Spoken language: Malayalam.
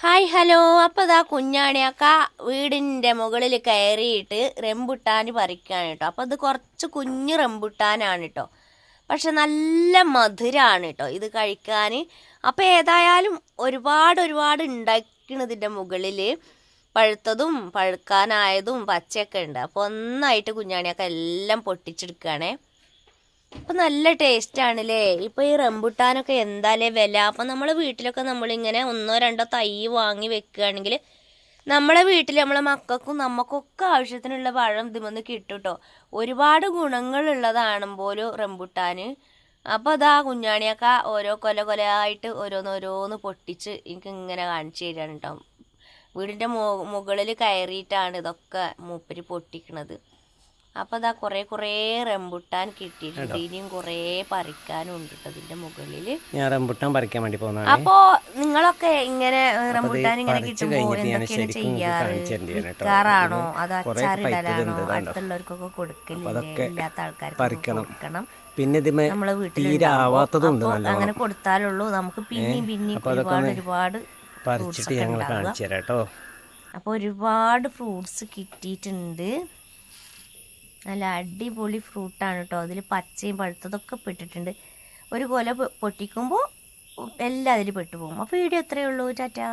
Hi hello. അപ്പോൾ ഇതാ കുഞ്ഞാണിയൊക്കെ വീടിൻ്റെ മുകളിൽ കയറിയിട്ട് റംബുട്ടാൻ പറിക്കുകയാണ് കേട്ടോ. അപ്പോൾ ഇത് കുറച്ച് കുഞ്ഞു റംബുട്ടാനാണ് കേട്ടോ, പക്ഷെ നല്ല മധുരമാണ് കേട്ടോ ഇത് കഴിക്കാൻ. അപ്പോൾ ഏതായാലും ഒരുപാട് ഉണ്ടാക്കണം ഇതിൻ്റെ മുകളിൽ. പഴുത്തതും പഴുക്കാനായതും പച്ചയൊക്കെ ഉണ്ട്. അപ്പോൾ ഒന്നായിട്ട് കുഞ്ഞാണിയൊക്കെ എല്ലാം പൊട്ടിച്ചെടുക്കുകയാണേ. അപ്പം നല്ല ടേസ്റ്റാണല്ലേ. ഇപ്പോൾ ഈ റംബുട്ടാനൊക്കെ എന്തായാലേ വില. അപ്പം നമ്മളെ വീട്ടിലൊക്കെ നമ്മളിങ്ങനെ ഒന്നോ രണ്ടോ തൈ വാങ്ങി വെക്കുകയാണെങ്കിൽ നമ്മളെ വീട്ടിൽ നമ്മളെ മക്കൾക്കും നമുക്കൊക്കെ ആവശ്യത്തിനുള്ള പഴം ഇതിമൊന്ന് കിട്ടും കേട്ടോ. ഒരുപാട് ഗുണങ്ങളുള്ളതാണ് പോലും റംബുട്ടാൻ. അപ്പോൾ അതാ കുഞ്ഞാണിയൊക്കെ ഓരോ കൊലയായിട്ട് ഓരോന്ന് പൊട്ടിച്ച് എനിക്ക് ഇങ്ങനെ കാണിച്ചു തരികയാണ് കേട്ടോ. വീടിൻ്റെ മുകളിൽ കയറിയിട്ടാണ് ഇതൊക്കെ മൂപ്പര് പൊട്ടിക്കണത്. അപ്പോൾ അതാ കുറേ റംബുട്ടാൻ കിട്ടിയിട്ടുണ്ട്. ഇനിയും കുറേ പറിക്കാനും ഉണ്ട് ഇതിന്റെ മുകളിൽ. ഞാൻ റംബുട്ടാൻ പറിക്കാൻ വേണ്ടി പോകുന്നതാണ്. അപ്പോൾ നിങ്ങളൊക്കെ ഇങ്ങനെ റംബുട്ടാൻ ഇങ്ങനെ കിട്ടുമ്പോൾ എന്തൊക്കെയാണ് ചെയ്യാറ്? വിൽക്കാറാണോ അതോ അച്ചാറിടലാണോ? അടുത്തുള്ളവർക്കൊക്കെ കൊടുക്കില്ലേ? ഇല്ലാത്ത ആൾക്കാർക്ക് കൊടുക്കണം. പിന്നെ നമ്മളെ വീട്ടിൽ അങ്ങനെ കൊടുത്താലുള്ളൂ നമുക്ക് പിന്നെയും ഒരുപാട് പറിച്ചിട്ട് ഞങ്ങൾ കാണിച്ചു തരാം കേട്ടോ. അപ്പോൾ ഒരുപാട് ഫ്രൂട്ട്സ് കിട്ടിയിട്ടുണ്ട്. നല്ല അടിപൊളി ഫ്രൂട്ടാണ് കേട്ടോ. അതിൽ പച്ചയും പഴുത്തതൊക്കെ പെട്ടിട്ടുണ്ട്. ഒരു കൊല പൊട്ടിക്കുമ്പോൾ എല്ലാം അതിൽ പെട്ടുപോകും. അപ്പോൾ വീഡിയോ എത്രയേ ഉള്ളൂ. ടാറ്റാ.